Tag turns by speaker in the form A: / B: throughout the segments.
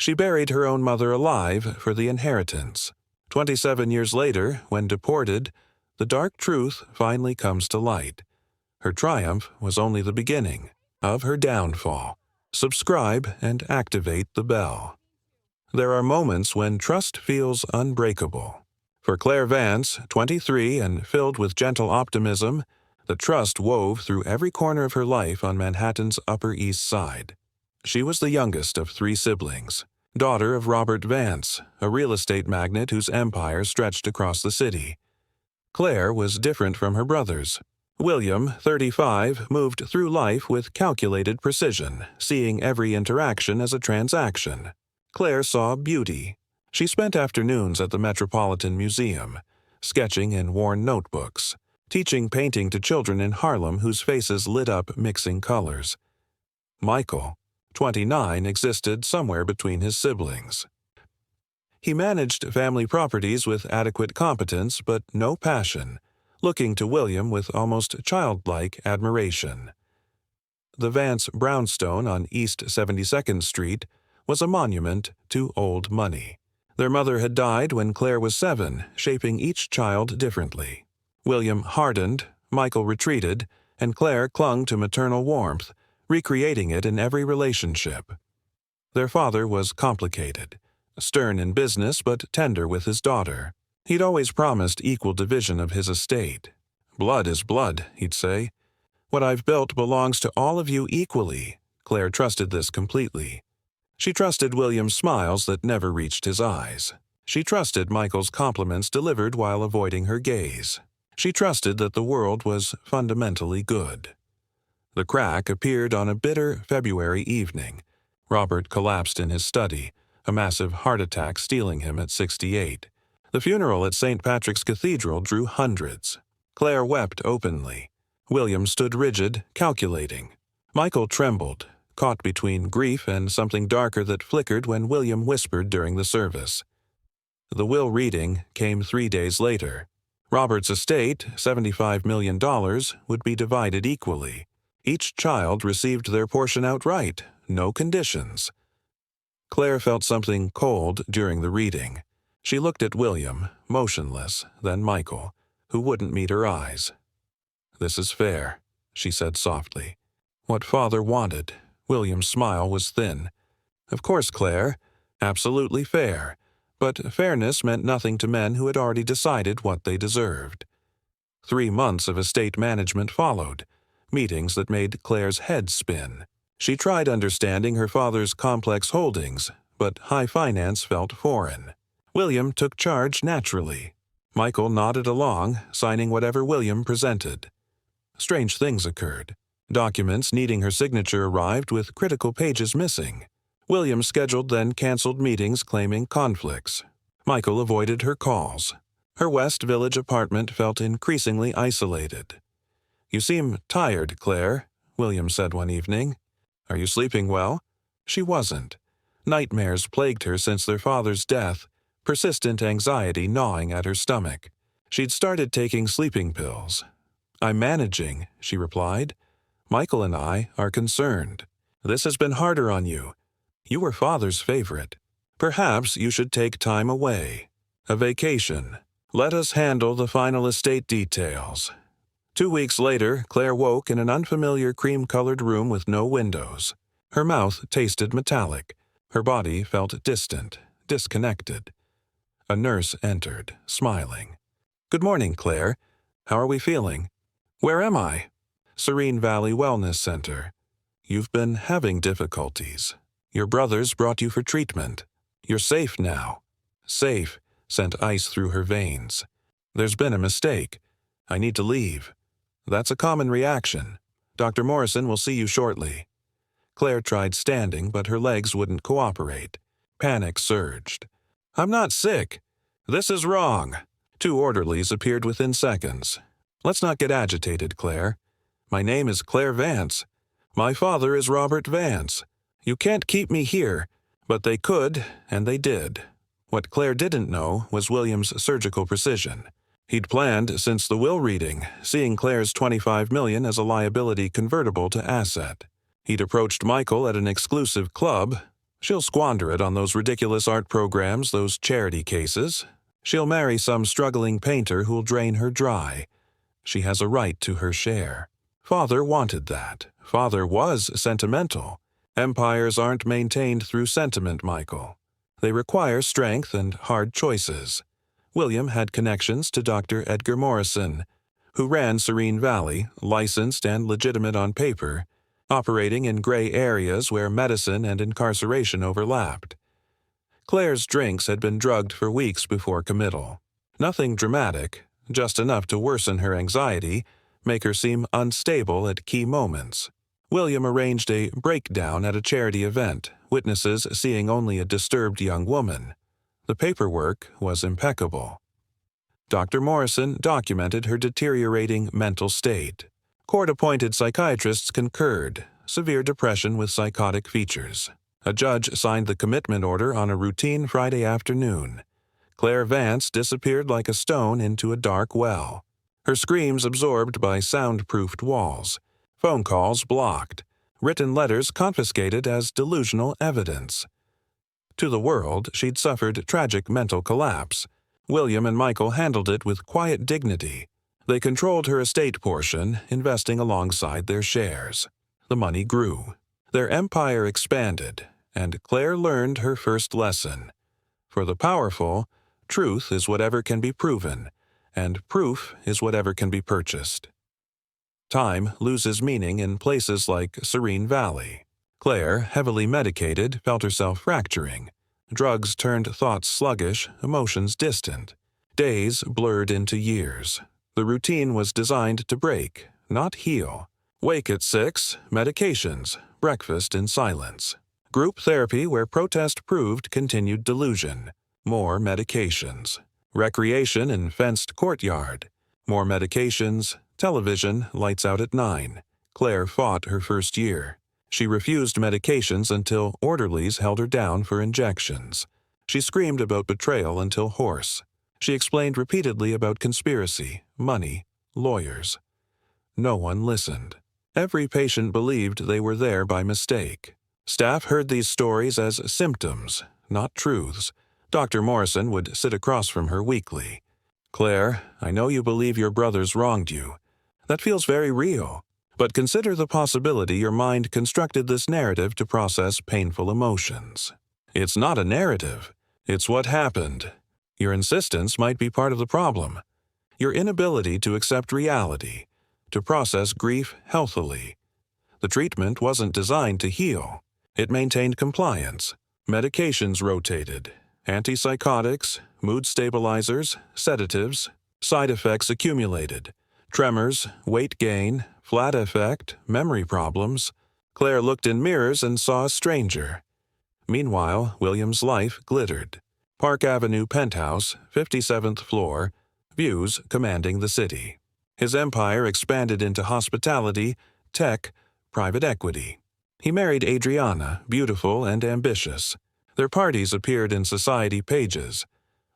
A: She buried her own mother alive for the inheritance. 27 years later, when deported, the dark truth finally comes to light. Her triumph was only the beginning of her downfall. Subscribe and activate the bell. There are moments when trust feels unbreakable. For Claire Vance, 23 and filled with gentle optimism, the trust wove through every corner of her life on Manhattan's Upper East Side. She was the youngest of 3 siblings, daughter of Robert Vance, a real estate magnate whose empire stretched across the city. Claire was different from her brothers. William, 35, moved through life with calculated precision, seeing every interaction as a transaction. Claire saw beauty. She spent afternoons at the Metropolitan Museum, sketching in worn notebooks, teaching painting to children in Harlem whose faces lit up mixing colors. Michael, 29, existed somewhere between his siblings. He managed family properties with adequate competence but no passion, looking to William with almost childlike admiration. The Vance brownstone on East 72nd Street was a monument to old money. Their mother had died when Claire was 7, shaping each child differently. William hardened, Michael retreated, and Claire clung to maternal warmth, recreating it in every relationship. Their father was complicated, stern in business but tender with his daughter. He'd always promised equal division of his estate. "Blood is blood," he'd say. "What I've built belongs to all of you equally." Claire trusted this completely. She trusted William's smiles that never reached his eyes. She trusted Michael's compliments delivered while avoiding her gaze. She trusted that the world was fundamentally good. The crack appeared on a bitter February evening. Robert collapsed in his study, a massive heart attack stealing him at 68. The funeral at St. Patrick's Cathedral drew hundreds. Claire wept openly. William stood rigid, calculating. Michael trembled, caught between grief and something darker that flickered when William whispered during the service. The will reading came 3 days later. Robert's estate, $75 million, would be divided equally. Each child received their portion outright, no conditions. Claire felt something cold during the reading. She looked at William, motionless, then Michael, who wouldn't meet her eyes. "This is fair," she said softly. What father wanted. William's smile was thin. "Of course, Claire. Absolutely fair. But fairness meant nothing to men who had already decided what they deserved." 3 months of estate management followed, meetings that made Claire's head spin. She tried understanding her father's complex holdings, but high finance felt foreign. William took charge naturally. Michael nodded along, signing whatever William presented. Strange things occurred. Documents needing her signature arrived with critical pages missing. William scheduled then canceled meetings claiming conflicts. Michael avoided her calls. Her West Village apartment felt increasingly isolated. "You seem tired, Claire," William said one evening. "Are you sleeping well?" She wasn't. Nightmares plagued her since their father's death, persistent anxiety gnawing at her stomach. She'd started taking sleeping pills. "I'm managing," she replied. "Michael and I are concerned. This has been harder on you. You were father's favorite. Perhaps you should take time away. A vacation. Let us handle the final estate details." 2 weeks later, Claire woke in an unfamiliar cream-colored room with no windows. Her mouth tasted metallic. Her body felt distant, disconnected. A nurse entered, smiling. "Good morning, Claire. How are we feeling?" "Where am I?" "Serene Valley Wellness Center. You've been having difficulties. Your brothers brought you for treatment. You're safe now." "Safe" sent ice through her veins. "There's been a mistake. I need to leave." "That's a common reaction. Dr. Morrison will see you shortly." Claire tried standing, but her legs wouldn't cooperate. Panic surged. "I'm not sick. This is wrong." 2 orderlies appeared within seconds. "Let's not get agitated, Claire. My name is Claire Vance. My father is Robert Vance. You can't keep me here." But they could, and they did. What Claire didn't know was William's surgical precision. He'd planned since the will reading, seeing Claire's $25 million as a liability convertible to asset. He'd approached Michael at an exclusive club. She'll squander it on those ridiculous art programs, those charity cases. She'll marry some struggling painter who'll drain her dry. She has a right to her share. Father wanted that. Father was sentimental. Empires aren't maintained through sentiment, Michael. They require strength and hard choices. William had connections to Dr. Edgar Morrison, who ran Serene Valley, licensed and legitimate on paper, operating in gray areas where medicine and incarceration overlapped. Claire's drinks had been drugged for weeks before committal. Nothing dramatic, just enough to worsen her anxiety, make her seem unstable at key moments. William arranged a breakdown at a charity event, witnesses seeing only a disturbed young woman. The paperwork was impeccable. Dr. Morrison documented her deteriorating mental state. Court-appointed psychiatrists concurred, severe depression with psychotic features. A judge signed the commitment order on a routine Friday afternoon. Claire Vance disappeared like a stone into a dark well. Her screams absorbed by soundproofed walls. Phone calls blocked. Written letters confiscated as delusional evidence. To the world, she'd suffered tragic mental collapse. William and Michael handled it with quiet dignity. They controlled her estate portion, investing alongside their shares. The money grew. Their empire expanded, and Claire learned her first lesson. For the powerful, truth is whatever can be proven, and proof is whatever can be purchased. Time loses meaning in places like Serene Valley. Claire, heavily medicated, felt herself fracturing. Drugs turned thoughts sluggish, emotions distant. Days blurred into years. The routine was designed to break, not heal. Wake at 6, medications, breakfast in silence. Group therapy where protest proved continued delusion. More medications. Recreation in fenced courtyard. More medications, television, lights out at 9. Claire fought her first year. She refused medications until orderlies held her down for injections. She screamed about betrayal until hoarse. She explained repeatedly about conspiracy, money, lawyers. No one listened. Every patient believed they were there by mistake. Staff heard these stories as symptoms, not truths. Dr. Morrison would sit across from her weekly. "Claire, I know you believe your brothers wronged you. That feels very real. But consider the possibility your mind constructed this narrative to process painful emotions. It's not a narrative. It's what happened. Your insistence might be part of the problem. Your inability to accept reality, to process grief healthily. The treatment wasn't designed to heal. It maintained compliance. Medications rotated. Antipsychotics, mood stabilizers, sedatives. Side effects accumulated. Tremors, weight gain, flat affect, memory problems. Claire looked in mirrors and saw a stranger. Meanwhile, William's life glittered. Park Avenue penthouse, 57th floor, views commanding the city. His empire expanded into hospitality, tech, private equity. He married Adriana, beautiful and ambitious. Their parties appeared in society pages.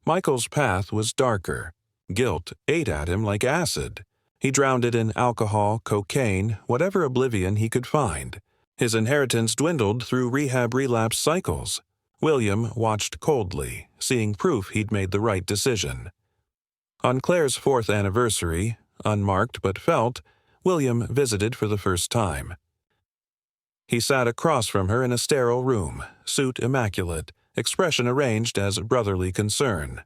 A: Michael's path was darker. Guilt ate at him like acid. He drowned it in alcohol, cocaine, whatever oblivion he could find. His inheritance dwindled through rehab relapse cycles. William watched coldly, seeing proof he'd made the right decision. On Claire's 4th anniversary, unmarked but felt, William visited for the first time. He sat across from her in a sterile room, suit immaculate, expression arranged as brotherly concern.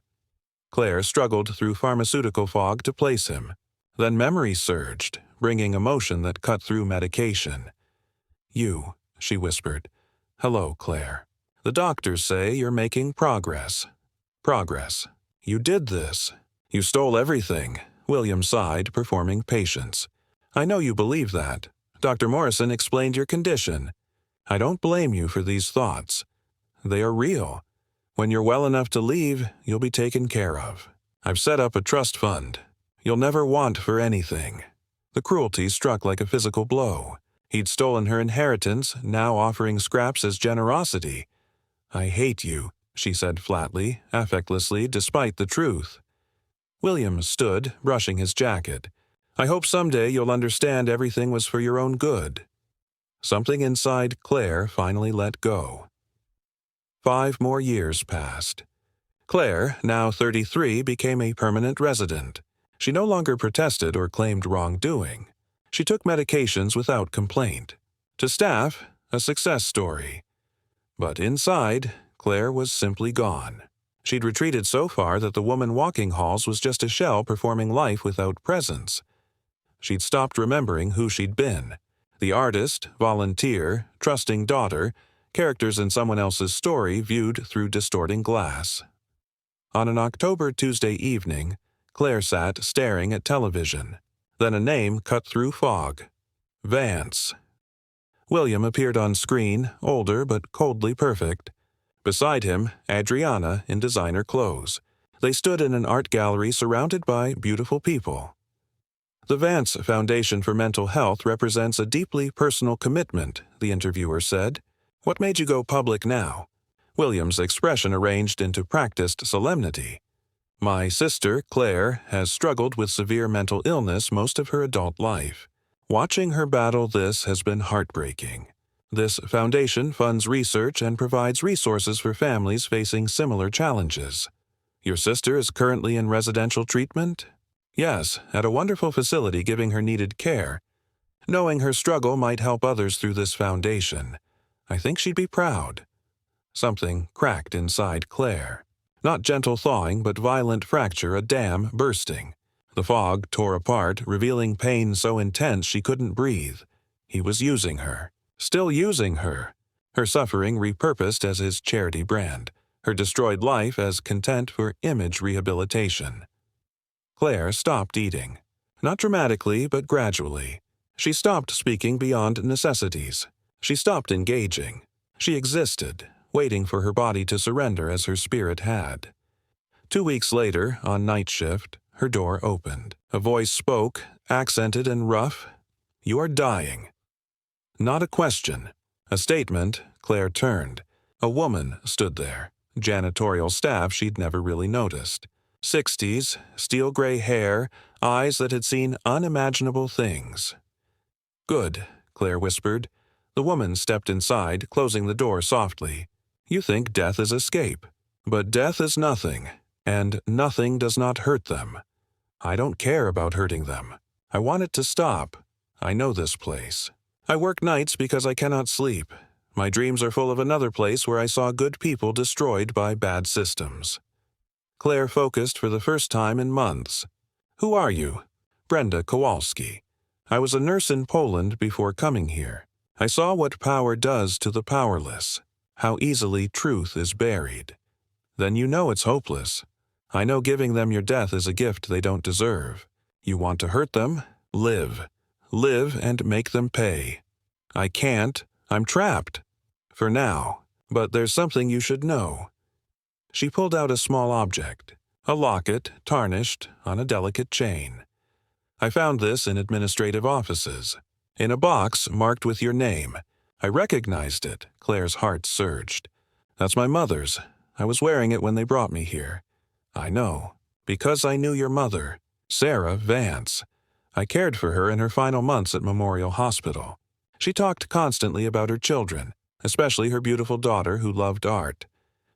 A: Claire struggled through pharmaceutical fog to place him. Then memory surged, bringing emotion that cut through medication. "You," she whispered. "Hello, Claire. The doctors say you're making progress." "Progress. You did this. You stole everything," William sighed, performing patience. "I know you believe that. Dr. Morrison explained your condition. I don't blame you for these thoughts. They are real. When you're well enough to leave, you'll be taken care of. I've set up a trust fund. You'll never want for anything." The cruelty struck like a physical blow. He'd stolen her inheritance, now offering scraps as generosity. "I hate you," she said flatly, affectlessly, despite the truth. William stood, brushing his jacket. "I hope someday you'll understand everything was for your own good." Something inside Claire finally let go. 5 more years passed. Claire, now 33, became a permanent resident. She no longer protested or claimed wrongdoing. She took medications without complaint. To staff, a success story. But inside, Claire was simply gone. She'd retreated so far that the woman walking halls was just a shell performing life without presence. She'd stopped remembering who she'd been. The artist, volunteer, trusting daughter, characters in someone else's story viewed through distorting glass. On an October Tuesday evening, Claire sat staring at television. Then a name cut through fog. Vance. William appeared on screen, older but coldly perfect. Beside him, Adriana in designer clothes. They stood in an art gallery surrounded by beautiful people. The Vance Foundation for Mental Health represents a deeply personal commitment, the interviewer said. What made you go public now? William's expression arranged into practiced solemnity. My sister, Claire, has struggled with severe mental illness most of her adult life. Watching her battle this has been heartbreaking. This foundation funds research and provides resources for families facing similar challenges. Your sister is currently in residential treatment? Yes, at a wonderful facility giving her needed care. Knowing her struggle might help others through this foundation. I think she'd be proud. Something cracked inside Claire. Not gentle thawing, but violent fracture, a dam bursting. The fog tore apart, revealing pain so intense she couldn't breathe. He was using her. Still using her. Her suffering repurposed as his charity brand. Her destroyed life as content for image rehabilitation. Claire stopped eating. Not dramatically, but gradually. She stopped speaking beyond necessities. She stopped engaging. She existed, waiting for her body to surrender as her spirit had. 2 weeks later, on night shift, her door opened. A voice spoke, accented and rough. You are dying. Not a question. A statement. Claire turned. A woman stood there. Janitorial staff she'd never really noticed. 60s, steel-gray hair, eyes that had seen unimaginable things. Good, Claire whispered. The woman stepped inside, closing the door softly. You think death is escape. But death is nothing, and nothing does not hurt them. I don't care about hurting them. I want it to stop. I know this place. I work nights because I cannot sleep. My dreams are full of another place where I saw good people destroyed by bad systems. Claire focused for the first time in months. Who are you? Brenda Kowalski. I was a nurse in Poland before coming here. I saw what power does to the powerless, how easily truth is buried. Then you know it's hopeless. I know giving them your death is a gift they don't deserve. You want to hurt them? Live. Live and make them pay. I can't. I'm trapped. For now. But there's something you should know. She pulled out a small object, a locket, tarnished, on a delicate chain. I found this in administrative offices. In a box marked with your name. I recognized it. Claire's heart surged. That's my mother's. I was wearing it when they brought me here. I know. Because I knew your mother, Sarah Vance. I cared for her in her final months at Memorial Hospital. She talked constantly about her children, especially her beautiful daughter who loved art.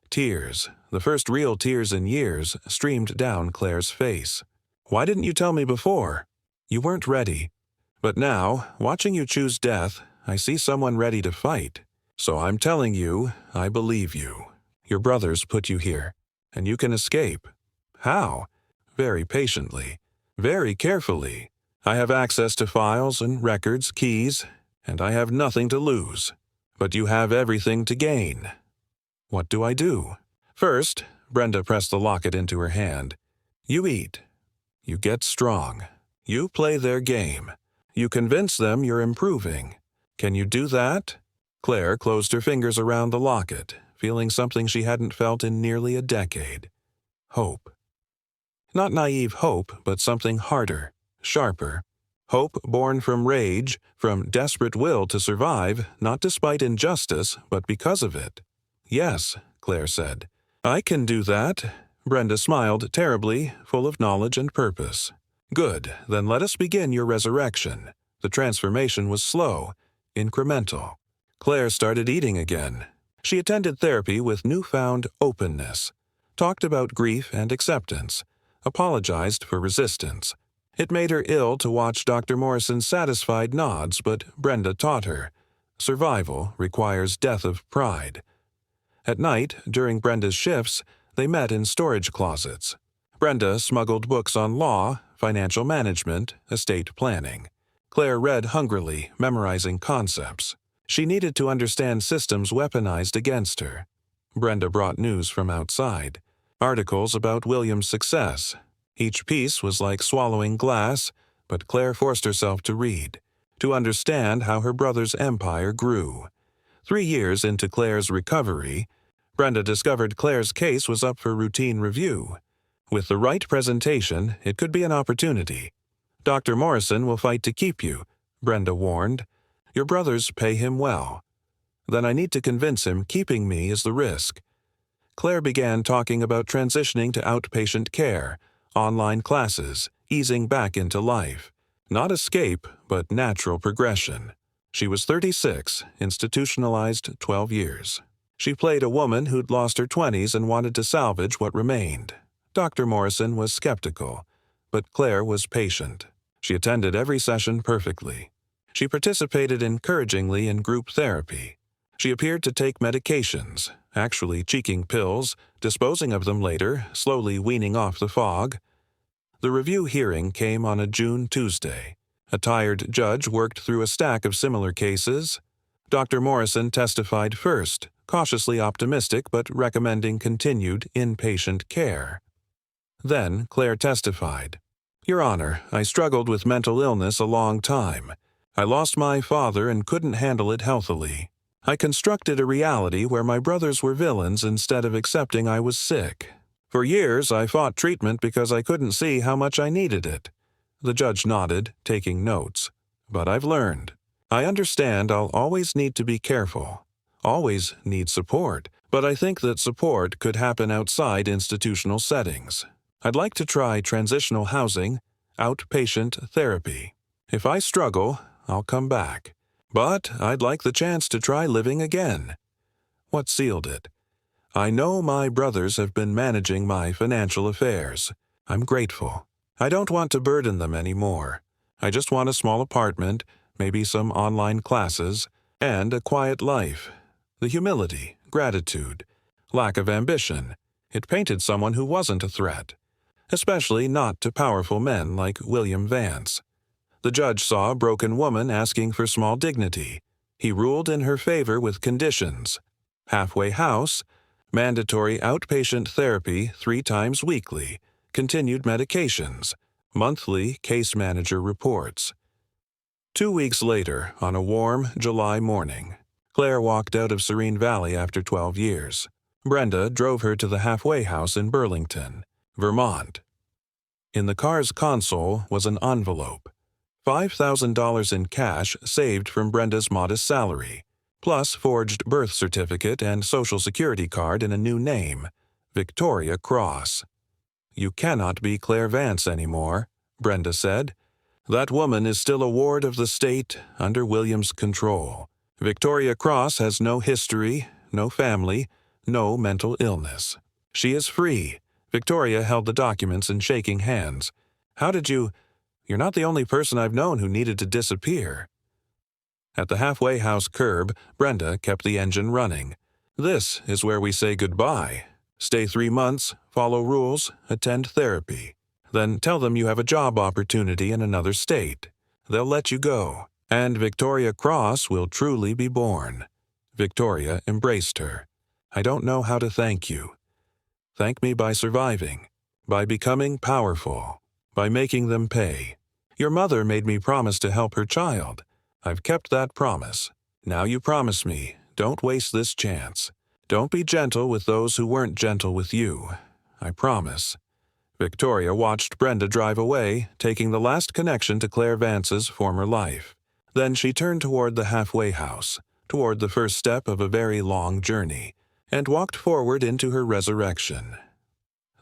A: Tears, the first real tears in years, streamed down Claire's face. Why didn't you tell me before? You weren't ready. But now, watching you choose death, I see someone ready to fight. So I'm telling you, I believe you. Your brothers put you here, and you can escape. How? Very patiently, very carefully. I have access to files and records, keys, and I have nothing to lose. But you have everything to gain. What do I do? First, Brenda pressed the locket into her hand. You eat. You get strong. You play their game. You convince them you're improving. Can you do that? Claire closed her fingers around the locket, feeling something she hadn't felt in nearly a decade. Hope. Not naive hope, but something harder, sharper. Hope born from rage, from desperate will to survive, not despite injustice, but because of it. Yes, Claire said. I can do that. Brenda smiled terribly, full of knowledge and purpose. Good, then let us begin your resurrection. The transformation was slow, incremental. Claire started eating again. She attended therapy with newfound openness, talked about grief and acceptance, apologized for resistance. It made her ill to watch Dr. Morrison's satisfied nods, but Brenda taught her, survival requires death of pride. At night, during Brenda's shifts, they met in storage closets. Brenda smuggled books on law, financial management, estate planning. Claire read hungrily, memorizing concepts. She needed to understand systems weaponized against her. Brenda brought news from outside. Articles about William's success. Each piece was like swallowing glass, but Claire forced herself to read, to understand how her brother's empire grew. 3 years into Claire's recovery, Brenda discovered Claire's case was up for routine review. With the right presentation, it could be an opportunity. Dr. Morrison will fight to keep you, Brenda warned. Your brothers pay him well. Then I need to convince him keeping me is the risk. Claire began talking about transitioning to outpatient care, online classes, easing back into life. Not escape, but natural progression. She was 36, institutionalized 12 years. She played a woman who'd lost her 20s and wanted to salvage what remained. Dr. Morrison was skeptical, but Claire was patient. She attended every session perfectly. She participated encouragingly in group therapy. She appeared to take medications, actually cheeking pills, disposing of them later, slowly weaning off the fog. The review hearing came on a June Tuesday. A tired judge worked through a stack of similar cases. Dr. Morrison testified first, cautiously optimistic but recommending continued inpatient care. Then Claire testified. Your Honor, I struggled with mental illness a long time. I lost my father and couldn't handle it healthily. I constructed a reality where my brothers were villains instead of accepting I was sick. For years, I fought treatment because I couldn't see how much I needed it. The judge nodded, taking notes. But I've learned. I understand I'll always need to be careful. Always need support. But I think that support could happen outside institutional settings. I'd like to try transitional housing, outpatient therapy. If I struggle, I'll come back. But I'd like the chance to try living again. What sealed it? I know my brothers have been managing my financial affairs. I'm grateful. I don't want to burden them anymore. I just want a small apartment, maybe some online classes, and a quiet life. The humility, gratitude, lack of ambition. It painted someone who wasn't a threat. Especially not to powerful men like William Vance. The judge saw a broken woman asking for small dignity. He ruled in her favor with conditions. Halfway house, mandatory outpatient therapy 3 times weekly, continued medications, monthly case manager reports. 2 weeks later, on a warm July morning, Claire walked out of Serene Valley after 12 years. Brenda drove her to the halfway house in Burlington, Vermont. In the car's console was an envelope. $5,000 in cash saved from Brenda's modest salary, plus forged birth certificate and social security card in a new name, Victoria Cross. You cannot be Claire Vance anymore, Brenda said. That woman is still a ward of the state under William's control. Victoria Cross has no history, no family, no mental illness. She is free. Victoria held the documents in shaking hands. How did you... You're not the only person I've known who needed to disappear. At the halfway house curb, Brenda kept the engine running. This is where we say goodbye. Stay 3 months, follow rules, attend therapy. Then tell them you have a job opportunity in another state. They'll let you go, and Victoria Cross will truly be born. Victoria embraced her. I don't know how to thank you. Thank me by surviving, by becoming powerful, by making them pay. Your mother made me promise to help her child. I've kept that promise. Now you promise me, don't waste this chance. Don't be gentle with those who weren't gentle with you. I promise. Victoria watched Brenda drive away, taking the last connection to Claire Vance's former life. Then she turned toward the halfway house, toward the first step of a very long journey, and walked forward into her resurrection.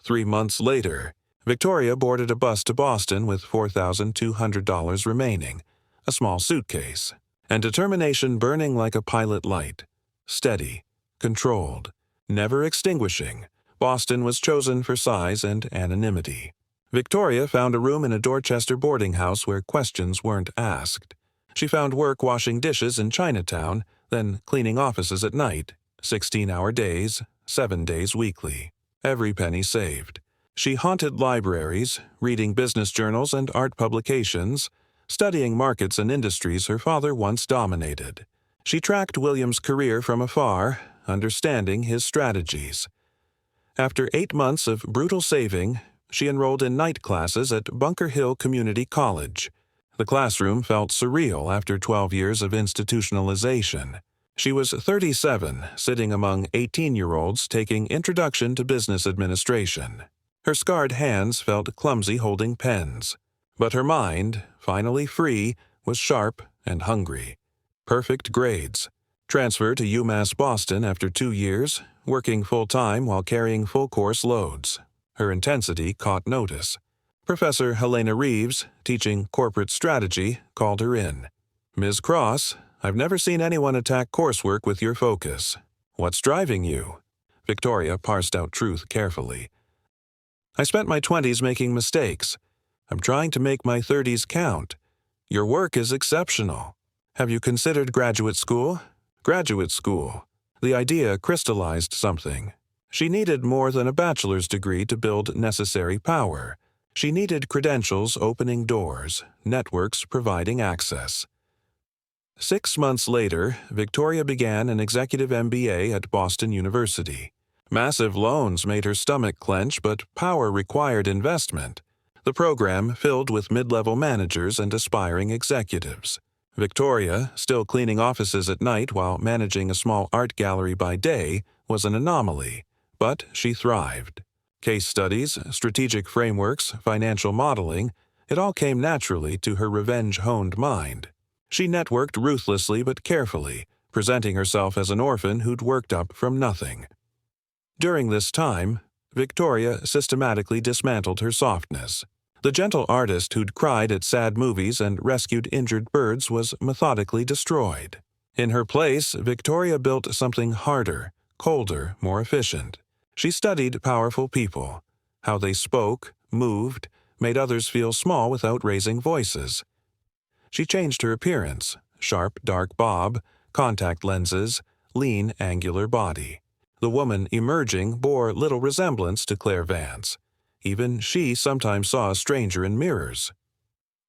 A: 3 months later, Victoria boarded a bus to Boston with $4,200 remaining, a small suitcase, and determination burning like a pilot light. Steady, controlled. Never extinguishing, Boston was chosen for size and anonymity. Victoria found a room in a Dorchester boarding house where questions weren't asked. She found work washing dishes in Chinatown, then cleaning offices at night, 16-hour days, 7 days weekly. Every penny saved. She haunted libraries, reading business journals and art publications, studying markets and industries her father once dominated. She tracked William's career from afar, understanding his strategies. After 8 months of brutal saving, she enrolled in night classes at Bunker Hill Community College. The classroom felt surreal after 12 years of institutionalization. She was 37, sitting among 18-year-olds taking Introduction to Business Administration. Her scarred hands felt clumsy holding pens. But her mind, finally free, was sharp and hungry. Perfect grades. Transfer to UMass Boston after 2 years, working full-time while carrying full-course loads. Her intensity caught notice. Professor Helena Reeves, teaching corporate strategy, called her in. "Ms. Cross, I've never seen anyone attack coursework with your focus. What's driving you?" Victoria parsed out truth carefully. "I spent my 20s making mistakes. I'm trying to make my 30s count. Your work is exceptional. Have you considered graduate school?" Graduate school. The idea crystallized something. She needed more than a bachelor's degree to build necessary power. She needed credentials opening doors, networks providing access. 6 months later, Victoria began an executive MBA at Boston University. Massive loans made her stomach clench, but power required investment. The program filled with mid-level managers and aspiring executives. Victoria, still cleaning offices at night while managing a small art gallery by day, was an anomaly, but she thrived. Case studies, strategic frameworks, financial modeling, it all came naturally to her revenge-honed mind. She networked ruthlessly but carefully, presenting herself as an orphan who'd worked up from nothing. During this time, Victoria systematically dismantled her softness. The gentle artist who'd cried at sad movies and rescued injured birds was methodically destroyed. In her place, Victoria built something harder, colder, more efficient. She studied powerful people, how they spoke, moved, made others feel small without raising voices. She changed her appearance, sharp, dark bob, contact lenses, lean, angular body. The woman emerging bore little resemblance to Claire Vance. Even she sometimes saw a stranger in mirrors.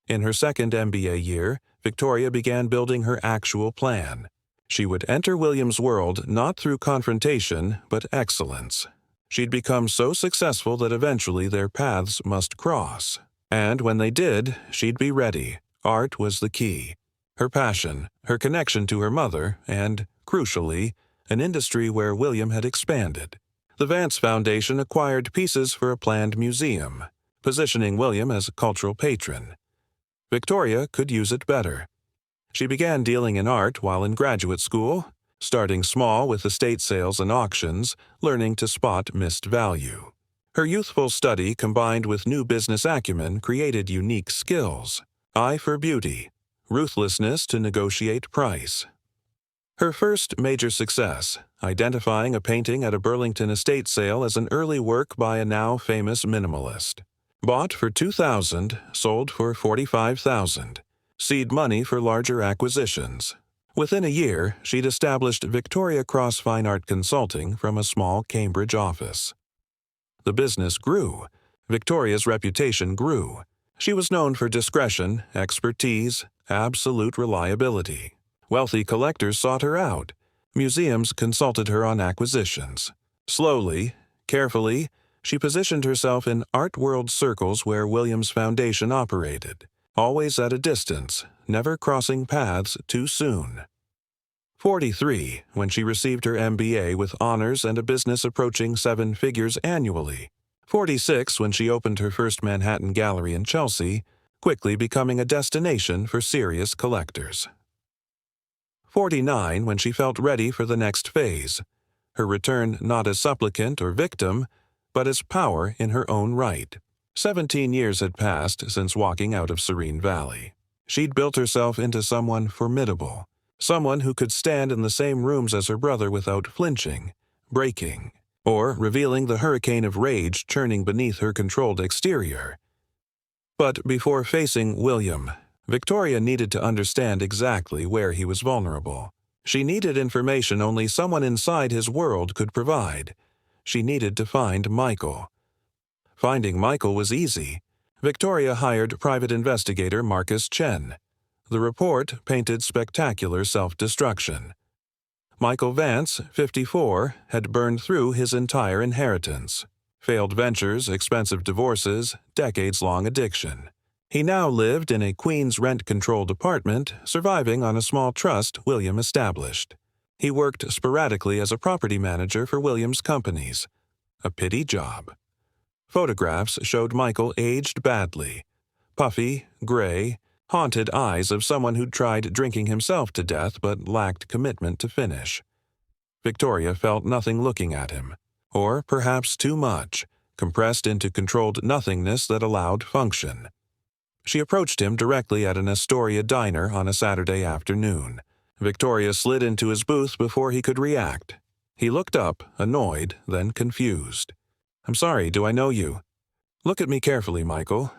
A: In her second MBA year, Victoria began building her actual plan. She would enter William's world not through confrontation, but excellence. She'd become so successful that eventually their paths must cross. And when they did, she'd be ready. Art was the key. Her passion, her connection to her mother, and, crucially, an industry where William had expanded. The Vance Foundation acquired pieces for a planned museum, positioning William as a cultural patron. Victoria could use it better. She began dealing in art while in graduate school, starting small with estate sales and auctions, learning to spot missed value. Her youthful study combined with new business acumen created unique skills. Eye for beauty, ruthlessness to negotiate price. Her first major success, identifying a painting at a Burlington estate sale as an early work by a now famous minimalist. Bought for $2,000, sold for $45,000. Seed money for larger acquisitions. Within a year, she'd established Victoria Cross Fine Art Consulting from a small Cambridge office. The business grew. Victoria's reputation grew. She was known for discretion, expertise, absolute reliability. Wealthy collectors sought her out. Museums consulted her on acquisitions. Slowly, carefully, she positioned herself in art world circles where William's Foundation operated, always at a distance, never crossing paths too soon. 43, when she received her MBA with honors and a business approaching 7 figures annually. 46, when she opened her first Manhattan gallery in Chelsea, quickly becoming a destination for serious collectors. 49, when she felt ready for the next phase, her return not as supplicant or victim, but as power in her own right. 17 years had passed since walking out of Serene Valley. She'd built herself into someone formidable, Someone who could stand in the same rooms as her brother without flinching, breaking, or revealing the hurricane of rage churning beneath her controlled exterior. But before facing William, Victoria needed to understand exactly where he was vulnerable. She needed information only someone inside his world could provide. She needed to find Michael. Finding Michael was easy. Victoria hired private investigator Marcus Chen. The report painted spectacular self-destruction. Michael Vance, 54, had burned through his entire inheritance. Failed ventures, expensive divorces, decades-long addiction. He now lived in a Queens rent-controlled apartment, surviving on a small trust William established. He worked sporadically as a property manager for William's companies. A pity job. Photographs showed Michael aged badly. Puffy, gray, haunted eyes of someone who'd tried drinking himself to death but lacked commitment to finish. Victoria felt nothing looking at him. Or perhaps too much, compressed into controlled nothingness that allowed function. She approached him directly at an Astoria diner on a Saturday afternoon. Victoria slid into his booth before he could react. He looked up, annoyed, then confused. "I'm sorry, do I know you?" "Look at me carefully, Michael."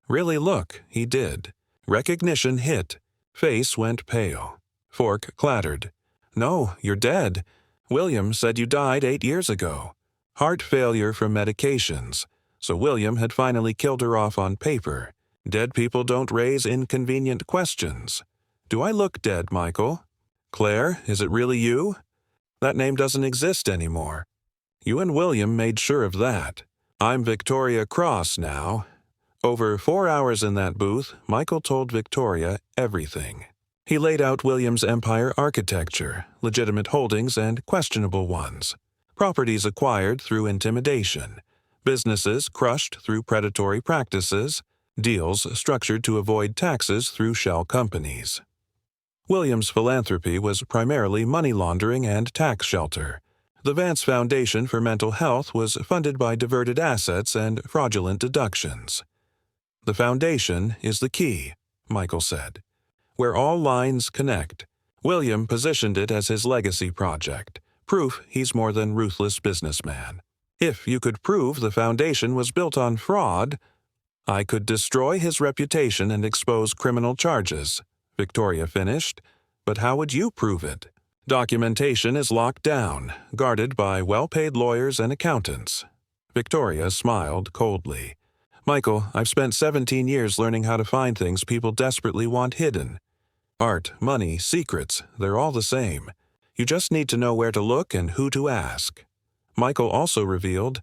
A: Really look, he did. Recognition hit. Face went pale. Fork clattered. "No, you're dead. William said you died 8 years ago. Heart failure from medications. So William had finally killed her off on paper. Dead people don't raise inconvenient questions. Do I look dead, Michael? Claire, is it really you? That name doesn't exist anymore. You and William made sure of that. I'm Victoria Cross now." Over 4 hours in that booth, Michael told Victoria everything. He laid out William's empire architecture, legitimate holdings and questionable ones. Properties acquired through intimidation. Businesses crushed through predatory practices. Deals structured to avoid taxes through shell companies. William's philanthropy was primarily money laundering and tax shelter. The Vance Foundation for Mental Health was funded by diverted assets and fraudulent deductions. "The foundation is the key," Michael said. "Where all lines connect." William positioned it as his legacy project, proof he's more than ruthless businessman. If you could prove the foundation was built on fraud, I could destroy his reputation and expose criminal charges, Victoria finished. But how would you prove it? Documentation is locked down, guarded by well-paid lawyers and accountants. Victoria smiled coldly. "Michael, I've spent 17 years learning how to find things people desperately want hidden. Art, money, secrets, they're all the same. You just need to know where to look and who to ask." Michael also revealed,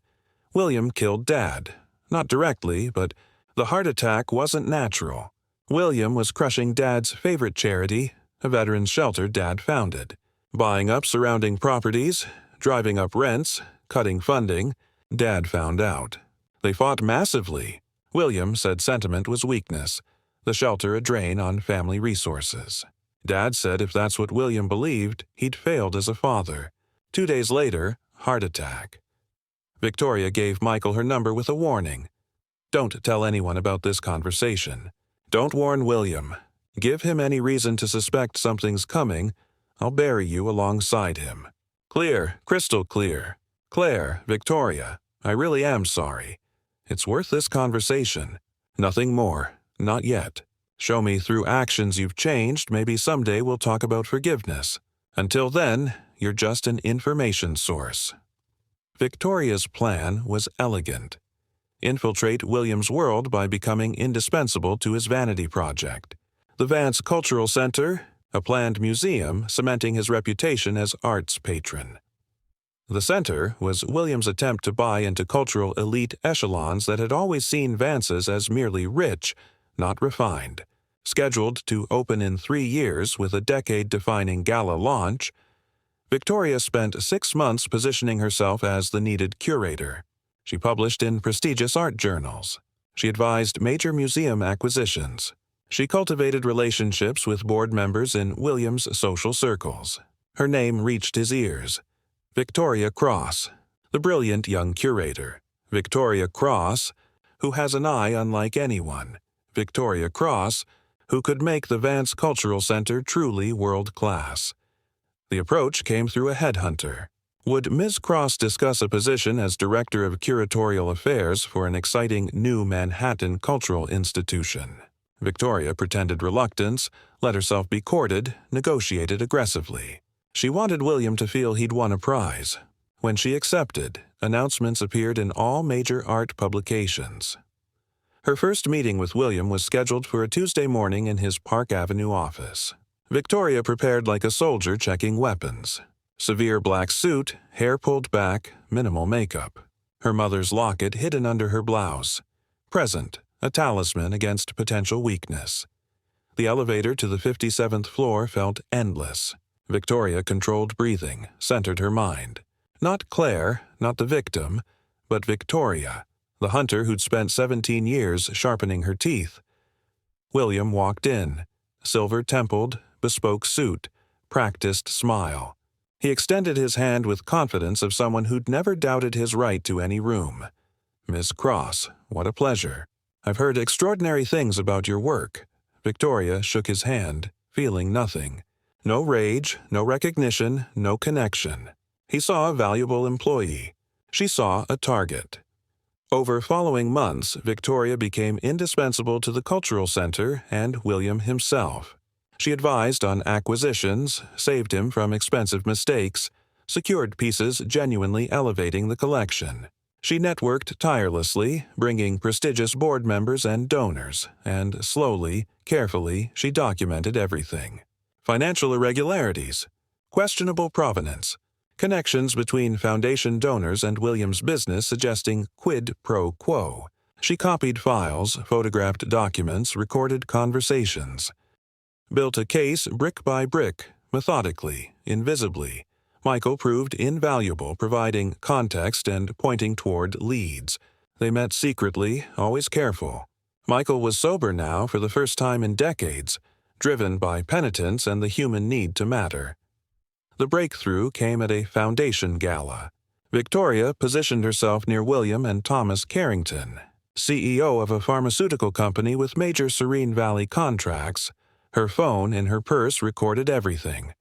A: William killed Dad. Not directly, but the heart attack wasn't natural. William was crushing Dad's favorite charity, a veterans shelter Dad founded. Buying up surrounding properties, driving up rents, cutting funding. Dad found out. They fought massively. William said sentiment was weakness, the shelter a drain on family resources. Dad said if that's what William believed, he'd failed as a father. 2 days later, heart attack. Victoria gave Michael her number with a warning. "Don't tell anyone about this conversation. Don't warn William. Give him any reason to suspect something's coming. I'll bury you alongside him." "Clear, crystal clear. Claire, Victoria, I really am sorry. It's worth this conversation. Nothing more. Not yet. Show me through actions you've changed. Maybe someday we'll talk about forgiveness. Until then, you're just an information source." Victoria's plan was elegant. Infiltrate William's world by becoming indispensable to his vanity project. The Vance Cultural Center, a planned museum cementing his reputation as arts patron. The center was William's attempt to buy into cultural elite echelons that had always seen Vances as merely rich, not refined. Scheduled to open in 3 years with a decade-defining gala launch, Victoria spent 6 months positioning herself as the needed curator. She published in prestigious art journals. She advised major museum acquisitions. She cultivated relationships with board members in William's social circles. Her name reached his ears. Victoria Cross, the brilliant young curator. Victoria Cross, who has an eye unlike anyone. Victoria Cross, who could make the Vance Cultural Center truly world-class. The approach came through a headhunter. Would Ms. Cross discuss a position as Director of Curatorial Affairs for an exciting new Manhattan cultural institution? Victoria pretended reluctance, let herself be courted, negotiated aggressively. She wanted William to feel he'd won a prize. When she accepted, announcements appeared in all major art publications. Her first meeting with William was scheduled for a Tuesday morning in his Park Avenue office. Victoria prepared like a soldier checking weapons. Severe black suit, hair pulled back, minimal makeup. Her mother's locket hidden under her blouse. Present, a talisman against potential weakness. The elevator to the 57th floor felt endless. Victoria controlled breathing, centered her mind. Not Claire, not the victim, but Victoria, the hunter who'd spent 17 years sharpening her teeth. William walked in, silver-templed, bespoke suit, practiced smile. He extended his hand with confidence of someone who'd never doubted his right to any room. "Miss Cross, what a pleasure. I've heard extraordinary things about your work." Victoria shook his hand, feeling nothing. No rage, no recognition, no connection. He saw a valuable employee. She saw a target. Over following months, Victoria became indispensable to the Cultural Center and William himself. She advised on acquisitions, saved him from expensive mistakes, secured pieces genuinely elevating the collection. She networked tirelessly, bringing prestigious board members and donors, and slowly, carefully, she documented everything. Financial irregularities, questionable provenance, connections between foundation donors and William's business suggesting quid pro quo. She copied files, photographed documents, recorded conversations. Built a case brick by brick, methodically, invisibly. Michael proved invaluable, providing context and pointing toward leads. They met secretly, always careful. Michael was sober now for the first time in decades, driven by penitence and the human need to matter. The breakthrough came at a foundation gala. Victoria positioned herself near William and Thomas Carrington, CEO of a pharmaceutical company with major Serene Valley contracts. Her phone in her purse recorded everything.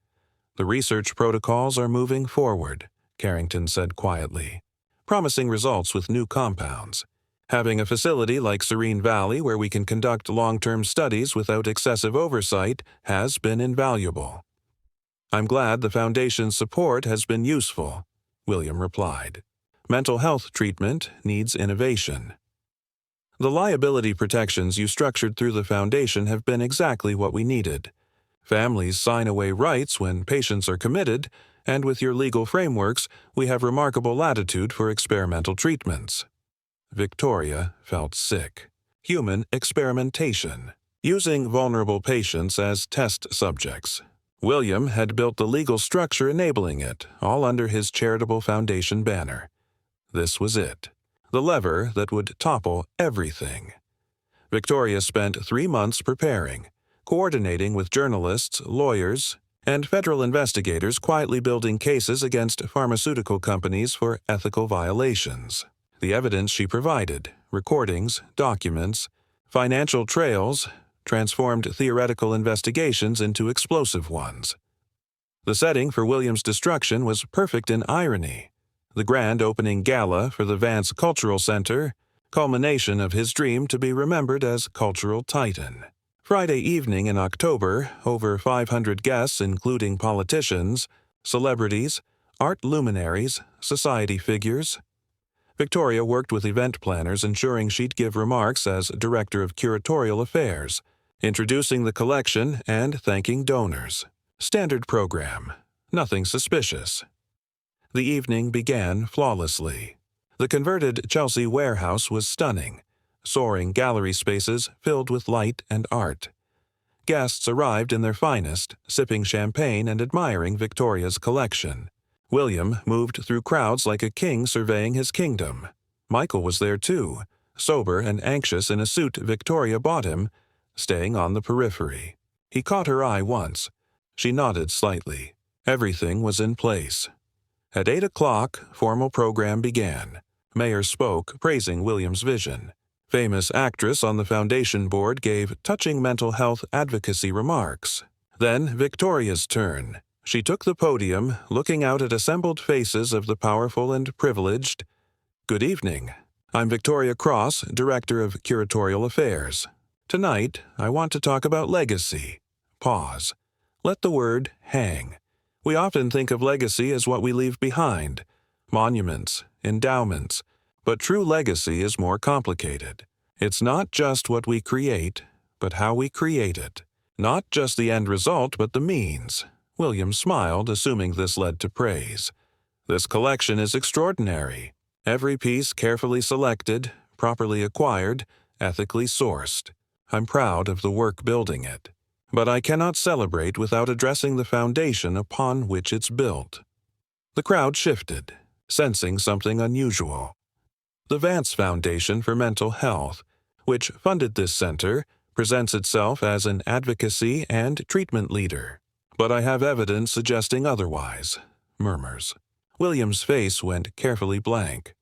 A: "The research protocols are moving forward," Carrington said quietly, "promising results with new compounds. Having a facility like Serene Valley where we can conduct long-term studies without excessive oversight has been invaluable." "I'm glad the Foundation's support has been useful," William replied. "Mental health treatment needs innovation." "The liability protections you structured through the Foundation have been exactly what we needed. Families sign away rights when patients are committed, and with your legal frameworks, we have remarkable latitude for experimental treatments." Victoria felt sick. Human experimentation. Using vulnerable patients as test subjects. William had built the legal structure enabling it, all under his charitable foundation banner. This was it. The lever that would topple everything. Victoria spent 3 months preparing, coordinating with journalists, lawyers, and federal investigators quietly building cases against pharmaceutical companies for ethical violations. The evidence she provided, recordings, documents, financial trails, transformed theoretical investigations into explosive ones. The setting for William's destruction was perfect in irony. The grand opening gala for the Vance Cultural Center, culmination of his dream to be remembered as cultural titan. Friday evening in October, over 500 guests including politicians, celebrities, art luminaries, society figures. Victoria worked with event planners ensuring she'd give remarks as Director of Curatorial Affairs, introducing the collection and thanking donors. Standard program. Nothing suspicious. The evening began flawlessly. The converted Chelsea warehouse was stunning, soaring gallery spaces filled with light and art. Guests arrived in their finest, sipping champagne and admiring Victoria's collection. William moved through crowds like a king surveying his kingdom. Michael was there too, sober and anxious in a suit Victoria bought him, staying on the periphery. He caught her eye once. She nodded slightly. Everything was in place. At 8 o'clock, formal program began. Mayor spoke, praising William's vision. Famous actress on the foundation board gave touching mental health advocacy remarks. Then Victoria's turn. She took the podium, looking out at assembled faces of the powerful and privileged. "Good evening. I'm Victoria Cross, Director of Curatorial Affairs. Tonight, I want to talk about legacy." Pause. Let the word hang. We often think of legacy as what we leave behind. Monuments, endowments. But true legacy is more complicated. It's not just what we create, but how we create it. Not just the end result, but the means. William smiled, assuming this led to praise. "This collection is extraordinary. Every piece carefully selected, properly acquired, ethically sourced. I'm proud of the work building it. But I cannot celebrate without addressing the foundation upon which it's built." The crowd shifted, sensing something unusual. The Vance Foundation for Mental Health, which funded this center, presents itself as an advocacy and treatment leader. "But I have evidence suggesting otherwise," murmurs. William's face went carefully blank.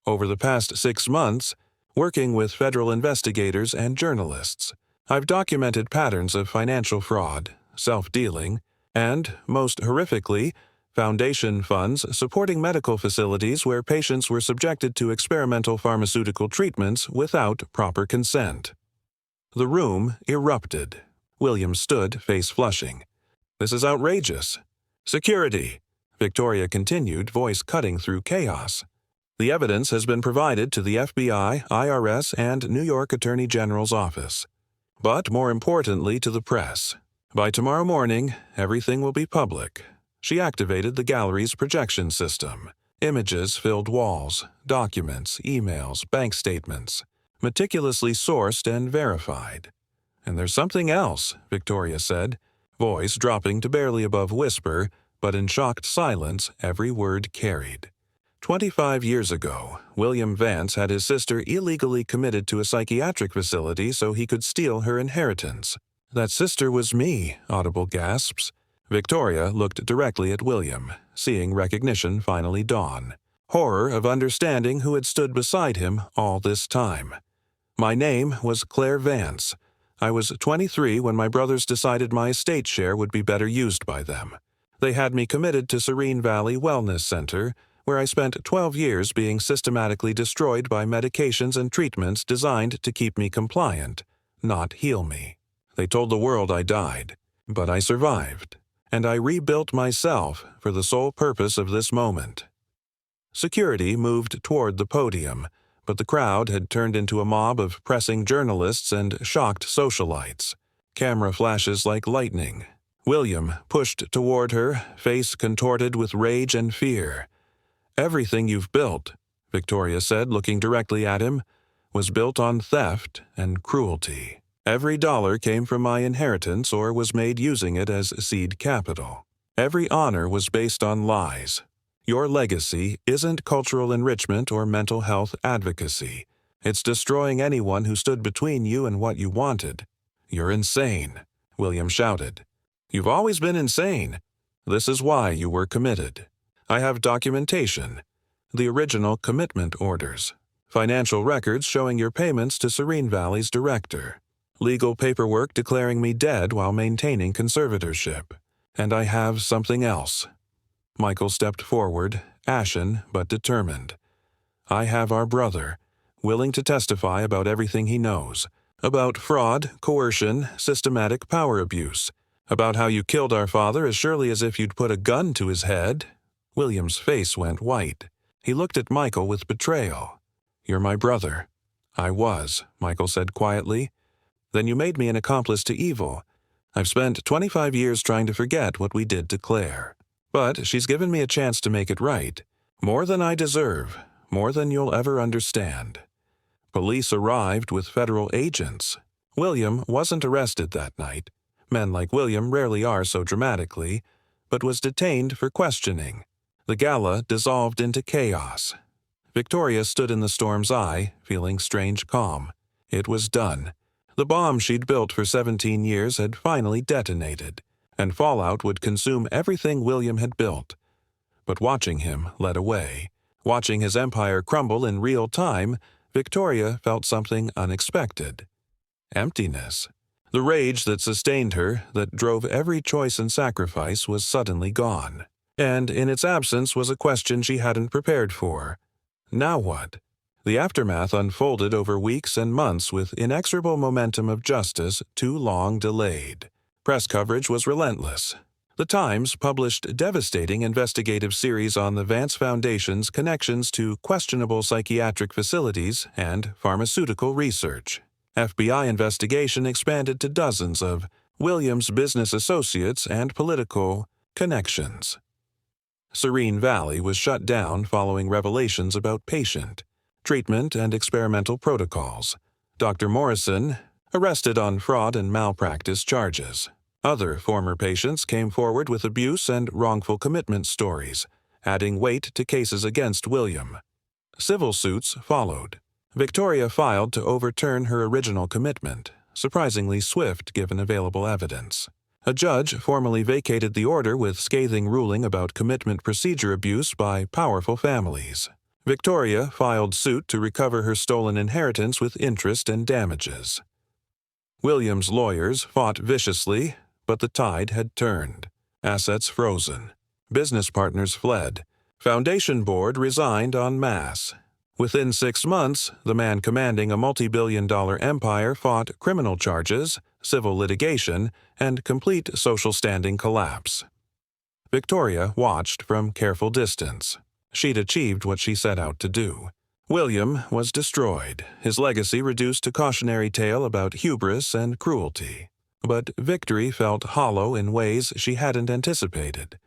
A: "Over the past 6 months, working with federal investigators and journalists, I've documented patterns of financial fraud, self-dealing, and, most horrifically, foundation funds supporting medical facilities where patients were subjected to experimental pharmaceutical treatments without proper consent." The room erupted. William stood, face flushing. "This is outrageous." "Security," Victoria continued, voice cutting through chaos. "The evidence has been provided to the FBI, IRS, and New York Attorney General's office. But more importantly, to the press. By tomorrow morning, everything will be public." She activated the gallery's projection system. Images filled walls, documents, emails, bank statements, meticulously sourced and verified. "And there's something else," Victoria said, voice dropping to barely above whisper, but in shocked silence every word carried. 25 years ago, William Vance had his sister illegally committed to a psychiatric facility so he could steal her inheritance. "That sister was me," audible gasps. Victoria looked directly at William, seeing recognition finally dawn. Horror of understanding who had stood beside him all this time. "My name was Claire Vance. I was 23 when my brothers decided my estate share would be better used by them. They had me committed to Serene Valley Wellness Center, where I spent 12 years being systematically destroyed by medications and treatments designed to keep me compliant, not heal me. They told the world I died, but I survived. And I rebuilt myself for the sole purpose of this moment." Security moved toward the podium, but the crowd had turned into a mob of pressing journalists and shocked socialites. Camera flashes like lightning. William pushed toward her, face contorted with rage and fear. "Everything you've built," Victoria said, looking directly at him, "was built on theft and cruelty. Every dollar came from my inheritance or was made using it as seed capital. Every honor was based on lies. Your legacy isn't cultural enrichment or mental health advocacy. It's destroying anyone who stood between you and what you wanted." "You're insane," William shouted. "You've always been insane. This is why you were committed. I have documentation. The original commitment orders. Financial records showing your payments to Serene Valley's director. Legal paperwork declaring me dead while maintaining conservatorship. And I have something else." Michael stepped forward, ashen but determined. "I have our brother, willing to testify about everything he knows. About fraud, coercion, systematic power abuse. About how you killed our father as surely as if you'd put a gun to his head." William's face went white. He looked at Michael with betrayal. "You're my brother." "I was," Michael said quietly. "Then you made me an accomplice to evil. I've spent 25 years trying to forget what we did to Claire. But she's given me a chance to make it right. More than I deserve, more than you'll ever understand." Police arrived with federal agents. William wasn't arrested that night. Men like William rarely are so dramatically, but was detained for questioning. The gala dissolved into chaos. Victoria stood in the storm's eye, feeling strange calm. It was done. The bomb she'd built for 17 years had finally detonated, and fallout would consume everything William had built. But watching him led away, watching his empire crumble in real time, Victoria felt something unexpected. Emptiness. The rage that sustained her, that drove every choice and sacrifice, was suddenly gone. And in its absence was a question she hadn't prepared for. Now what? The aftermath unfolded over weeks and months with inexorable momentum of justice too long delayed. Press coverage was relentless. The Times published devastating investigative series on the Vance Foundation's connections to questionable psychiatric facilities and pharmaceutical research. FBI investigation expanded to dozens of Williams' business associates and political connections. Serene Valley was shut down following revelations about patient, treatment, and experimental protocols. Dr. Morrison, arrested on fraud and malpractice charges. Other former patients came forward with abuse and wrongful commitment stories, adding weight to cases against William. Civil suits followed. Victoria filed to overturn her original commitment, surprisingly swift given available evidence. A judge formally vacated the order with scathing ruling about commitment procedure abuse by powerful families. Victoria filed suit to recover her stolen inheritance with interest and damages. William's lawyers fought viciously, but the tide had turned. Assets frozen. Business partners fled. Foundation board resigned en masse. Within 6 months, the man commanding a multi-billion-dollar empire fought criminal charges, civil litigation, and complete social standing collapse. Victoria watched from careful distance. She'd achieved what she set out to do. William was destroyed, his legacy reduced to cautionary tale about hubris and cruelty. But victory felt hollow in ways she hadn't anticipated.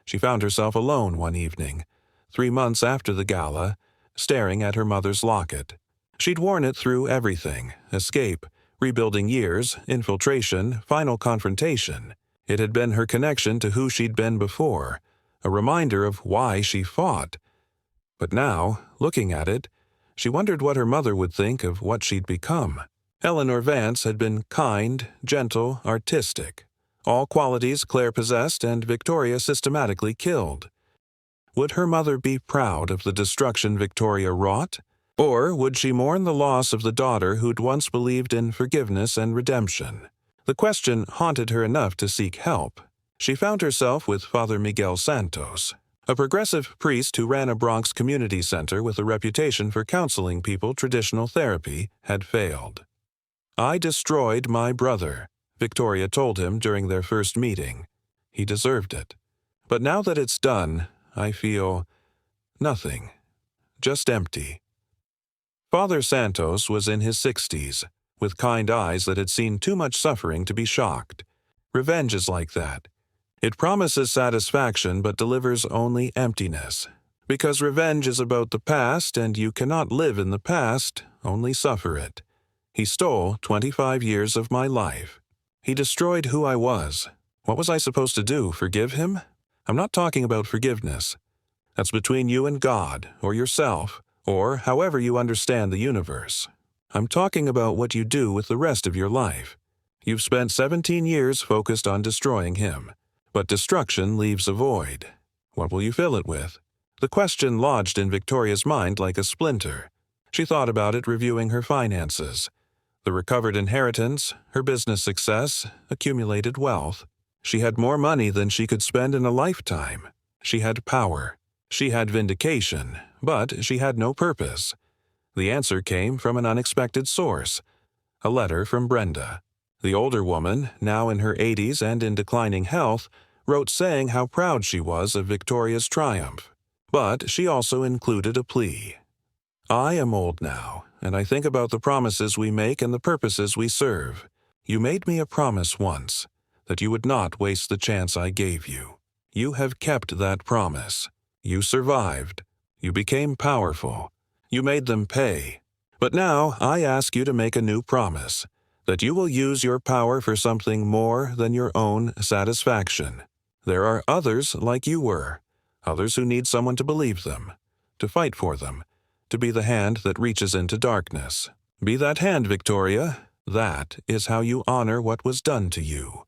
A: She found herself alone one evening, 3 months after the gala, staring at her mother's locket. She'd worn it through everything: escape, rebuilding years, infiltration, final confrontation. It had been her connection to who she'd been before, a reminder of why she fought. But now, looking at it, she wondered what her mother would think of what she'd become. Eleanor Vance had been kind, gentle, artistic, all qualities Claire possessed and Victoria systematically killed. Would her mother be proud of the destruction Victoria wrought? Or would she mourn the loss of the daughter who'd once believed in forgiveness and redemption? The question haunted her enough to seek help. She found herself with Father Miguel Santos, a progressive priest who ran a Bronx community center with a reputation for counseling people traditional therapy had failed. "I destroyed my brother," Victoria told him during their first meeting. "He deserved it. But now that it's done, I feel nothing, just empty." Father Santos was in his 60s, with kind eyes that had seen too much suffering to be shocked. Revenge is like that. It promises satisfaction but delivers only emptiness. Because revenge is about the past, and you cannot live in the past, only suffer it. He stole 25 years of my life. He destroyed who I was. What was I supposed to do, forgive him? I'm not talking about forgiveness. That's between you and God, or yourself, or however you understand the universe. I'm talking about what you do with the rest of your life. You've spent 17 years focused on destroying him, but destruction leaves a void. What will you fill it with? The question lodged in Victoria's mind like a splinter. She thought about it, reviewing her finances. The recovered inheritance, her business success, accumulated wealth. She had more money than she could spend in a lifetime. She had power. She had vindication, but she had no purpose. The answer came from an unexpected source: a letter from Brenda. The older woman, now in her 80s and in declining health, wrote saying how proud she was of Victoria's triumph. But she also included a plea. "I am old now, and I think about the promises we make and the purposes we serve. You made me a promise once, that you would not waste the chance I gave you. You have kept that promise. You survived. You became powerful. You made them pay. But now I ask you to make a new promise, that you will use your power for something more than your own satisfaction. There are others like you were, others who need someone to believe them, to fight for them, to be the hand that reaches into darkness. Be that hand, Victoria. That is how you honor what was done to you."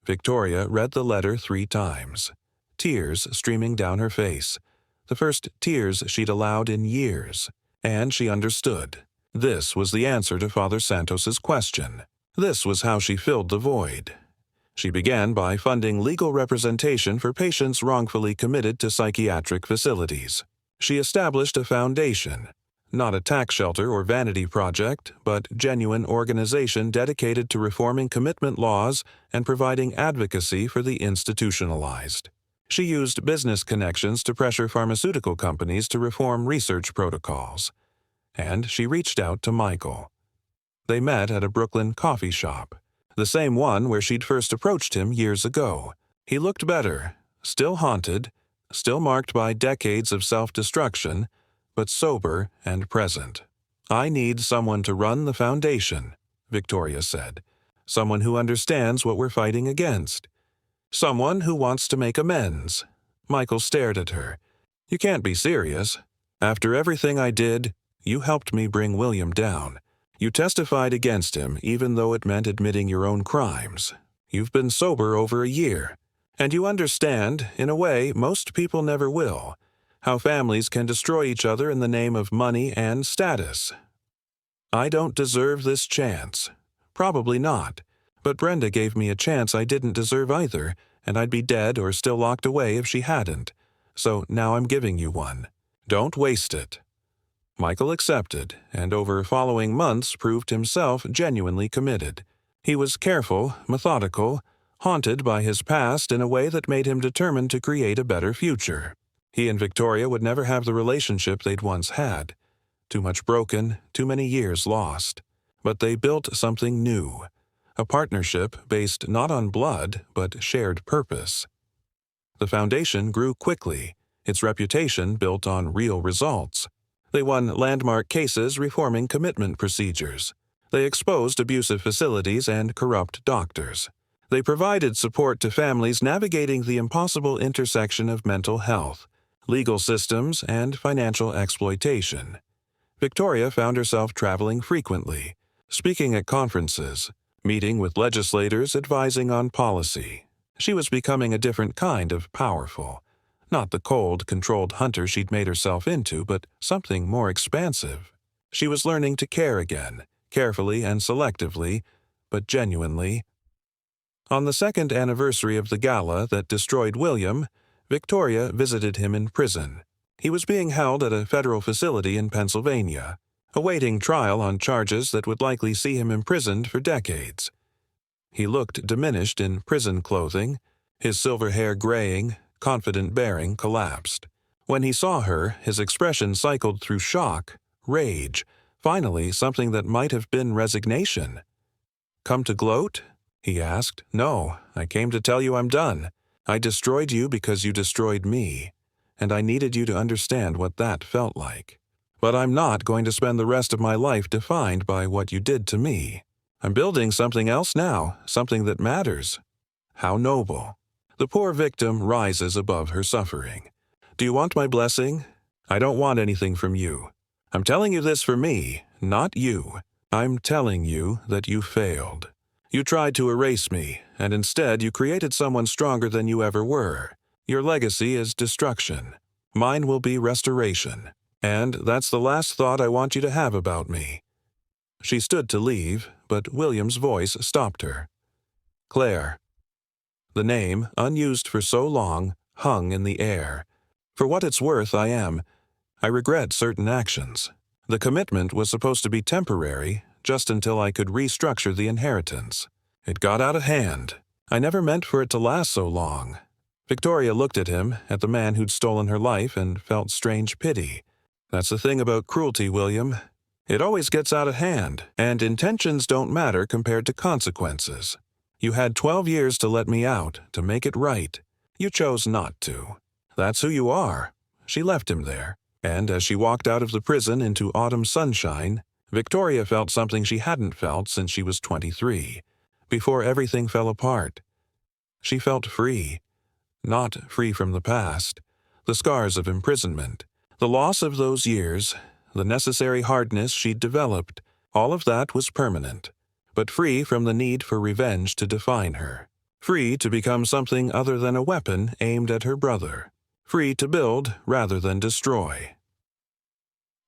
A: Victoria read the letter 3 times, tears streaming down her face, the first tears she'd allowed in years. And she understood. This was the answer to Father Santos's question. This was how she filled the void. She began by funding legal representation for patients wrongfully committed to psychiatric facilities. She established a foundation, not a tax shelter or vanity project, but genuine organization dedicated to reforming commitment laws and providing advocacy for the institutionalized. She used business connections to pressure pharmaceutical companies to reform research protocols. And she reached out to Michael. They met at a Brooklyn coffee shop, the same one where she'd first approached him years ago. He looked better, still haunted, still marked by decades of self-destruction, but sober and present. "I need someone to run the foundation," Victoria said. "Someone who understands what we're fighting against. Someone who wants to make amends." Michael stared at her. "You can't be serious. After everything I did, you helped me bring William down. You testified against him, even though it meant admitting your own crimes. You've been sober over a year. And you understand, in a way most people never will, how families can destroy each other in the name of money and status. I don't deserve this chance. Probably not. But Brenda gave me a chance I didn't deserve either, and I'd be dead or still locked away if she hadn't. So now I'm giving you one. Don't waste it." Michael accepted, and over following months proved himself genuinely committed. He was careful, methodical, haunted by his past in a way that made him determined to create a better future. He and Victoria would never have the relationship they'd once had. Too much broken, too many years lost. But they built something new. A partnership based not on blood, but shared purpose. The foundation grew quickly, its reputation built on real results. They won landmark cases reforming commitment procedures. They exposed abusive facilities and corrupt doctors. They provided support to families navigating the impossible intersection of mental health, legal systems, and financial exploitation. Victoria found herself traveling frequently, speaking at conferences, meeting with legislators, advising on policy. She was becoming a different kind of powerful. Not the cold, controlled hunter she'd made herself into, but something more expansive. She was learning to care again, carefully and selectively, but genuinely. On the second anniversary of the gala that destroyed William, Victoria visited him in prison. He was being held at a federal facility in Pennsylvania, awaiting trial on charges that would likely see him imprisoned for decades. He looked diminished in prison clothing, his silver hair graying, confident bearing collapsed. When he saw her, his expression cycled through shock, rage, finally something that might have been resignation. "Come to gloat?" he asked. "No, I came to tell you I'm done. I destroyed you because you destroyed me, and I needed you to understand what that felt like. But I'm not going to spend the rest of my life defined by what you did to me. I'm building something else now, something that matters." How noble. The poor victim rises above her suffering. "Do you want my blessing? I don't want anything from you. I'm telling you this for me, not you. I'm telling you that you failed. You tried to erase me, and instead you created someone stronger than you ever were. Your legacy is destruction. Mine will be restoration. And that's the last thought I want you to have about me." She stood to leave, but William's voice stopped her. "Claire." The name, unused for so long, hung in the air. "For what it's worth, I regret certain actions. The commitment was supposed to be temporary, just until I could restructure the inheritance. It got out of hand. I never meant for it to last so long." Victoria looked at him, at the man who'd stolen her life, and felt strange pity. "That's the thing about cruelty, William. It always gets out of hand, and intentions don't matter compared to consequences. You had 12 years to let me out, to make it right. You chose not to. That's who you are." She left him there, and as she walked out of the prison into autumn sunshine, Victoria felt something she hadn't felt since she was 23, before everything fell apart. She felt free. Not free from the past, the scars of imprisonment, the loss of those years, the necessary hardness she'd developed. All of that was permanent, but free from the need for revenge to define her. Free to become something other than a weapon aimed at her brother. Free to build rather than destroy.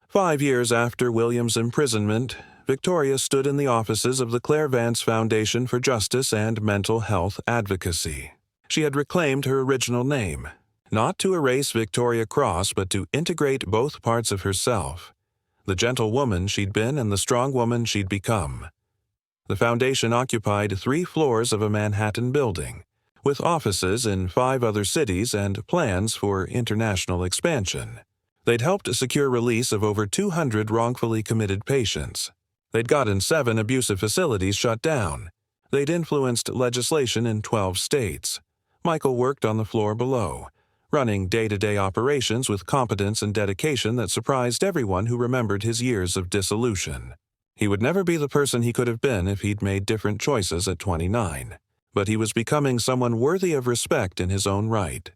A: 5 years after William's imprisonment, Victoria stood in the offices of the Claire Vance Foundation for Justice and Mental Health Advocacy. She had reclaimed her original name, not to erase Victoria Cross, but to integrate both parts of herself, the gentle woman she'd been and the strong woman she'd become. The foundation occupied 3 floors of a Manhattan building, with offices in 5 other cities and plans for international expansion. They'd helped secure release of over 200 wrongfully committed patients. They'd gotten 7 abusive facilities shut down. They'd influenced legislation in 12 states. Michael worked on the floor below, running day-to-day operations with competence and dedication that surprised everyone who remembered his years of dissolution. He would never be the person he could have been if he'd made different choices at 29, but he was becoming someone worthy of respect in his own right.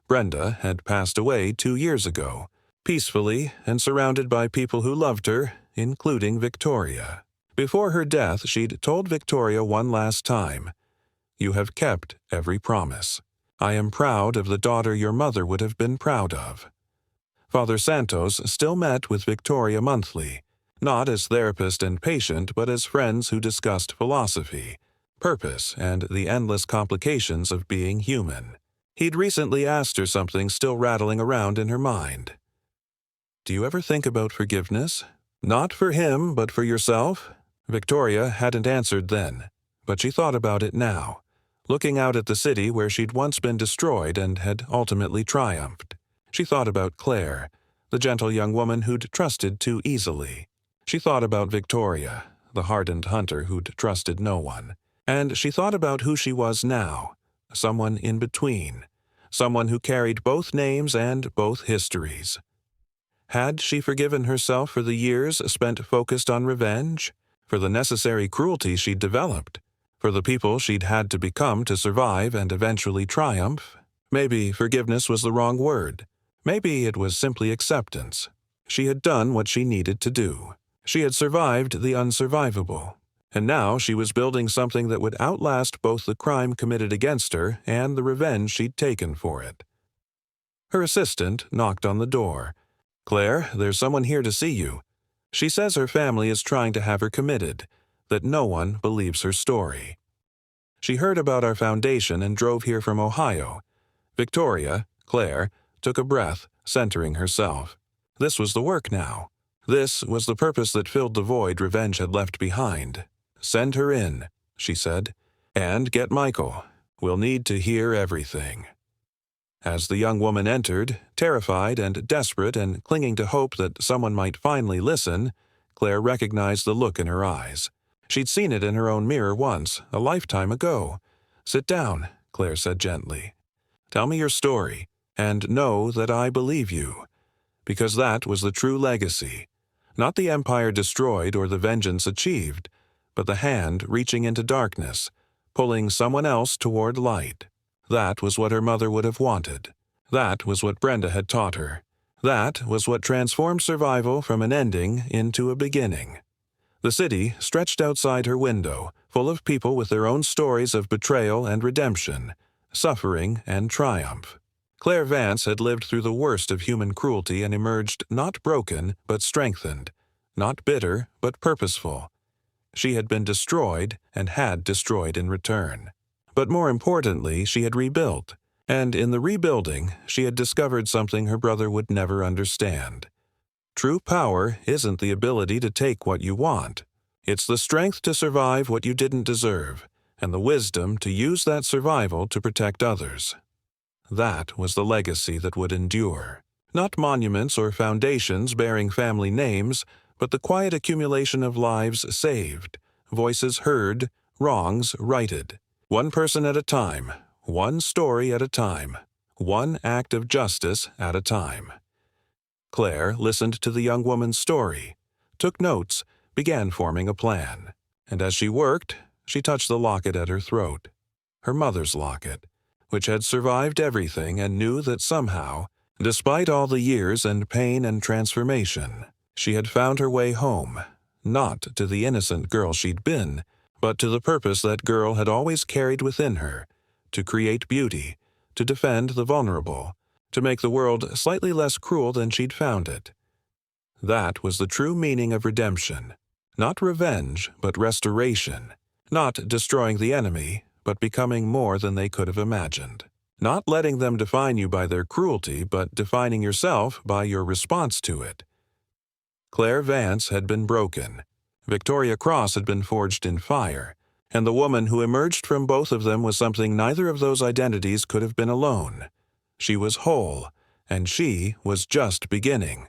A: Brenda had passed away 2 years ago, peacefully and surrounded by people who loved her, including Victoria. Before her death, she'd told Victoria one last time, "You have kept every promise. I am proud of the daughter your mother would have been proud of." Father Santos still met with Victoria monthly, not as therapist and patient, but as friends who discussed philosophy, purpose, and the endless complications of being human. He'd recently asked her something still rattling around in her mind. "Do you ever think about forgiveness? Not for him, but for yourself?" Victoria hadn't answered then, but she thought about it now, looking out at the city where she'd once been destroyed and had ultimately triumphed. She thought about Claire, the gentle young woman who'd trusted too easily. She thought about Victoria, the hardened hunter who'd trusted no one. And she thought about who she was now, someone in between, someone who carried both names and both histories. Had she forgiven herself for the years spent focused on revenge, for the necessary cruelty she'd developed, for the people she'd had to become to survive and eventually triumph? Maybe forgiveness was the wrong word. Maybe it was simply acceptance. She had done what she needed to do. She had survived the unsurvivable. And now she was building something that would outlast both the crime committed against her and the revenge she'd taken for it. Her assistant knocked on the door. "Claire, there's someone here to see you. She says her family is trying to have her committed, that no one believes her story." She heard about our foundation and drove here from Ohio. Victoria, Claire, took a breath, centering herself. This was the work now. This was the purpose that filled the void revenge had left behind. "Send her in," she said, "and get Michael. We'll need to hear everything." As the young woman entered, terrified and desperate and clinging to hope that someone might finally listen, Claire recognized the look in her eyes. She'd seen it in her own mirror once, a lifetime ago. "Sit down," Claire said gently. "Tell me your story, and know that I believe you." Because that was the true legacy. Not the empire destroyed or the vengeance achieved, but the hand reaching into darkness, pulling someone else toward light. That was what her mother would have wanted. That was what Brenda had taught her. That was what transformed survival from an ending into a beginning. The city stretched outside her window, full of people with their own stories of betrayal and redemption, suffering and triumph. Claire Vance had lived through the worst of human cruelty and emerged not broken, but strengthened, not bitter, but purposeful. She had been destroyed and had destroyed in return. But more importantly, she had rebuilt, and in the rebuilding, she had discovered something her brother would never understand. True power isn't the ability to take what you want. It's the strength to survive what you didn't deserve, and the wisdom to use that survival to protect others. That was the legacy that would endure. Not monuments or foundations bearing family names, but the quiet accumulation of lives saved, voices heard, wrongs righted. One person at a time, one story at a time, one act of justice at a time. Claire listened to the young woman's story, took notes, began forming a plan. And as she worked, she touched the locket at her throat. Her mother's locket, which had survived everything and knew that somehow, despite all the years and pain and transformation, she had found her way home, not to the innocent girl she'd been, but to the purpose that girl had always carried within her, to create beauty, to defend the vulnerable, to make the world slightly less cruel than she'd found it. That was the true meaning of redemption. Not revenge, but restoration. Not destroying the enemy, but becoming more than they could have imagined. Not letting them define you by their cruelty, but defining yourself by your response to it. Claire Vance had been broken. Victoria Cross had been forged in fire. And the woman who emerged from both of them was something neither of those identities could have been alone. She was whole, and she was just beginning.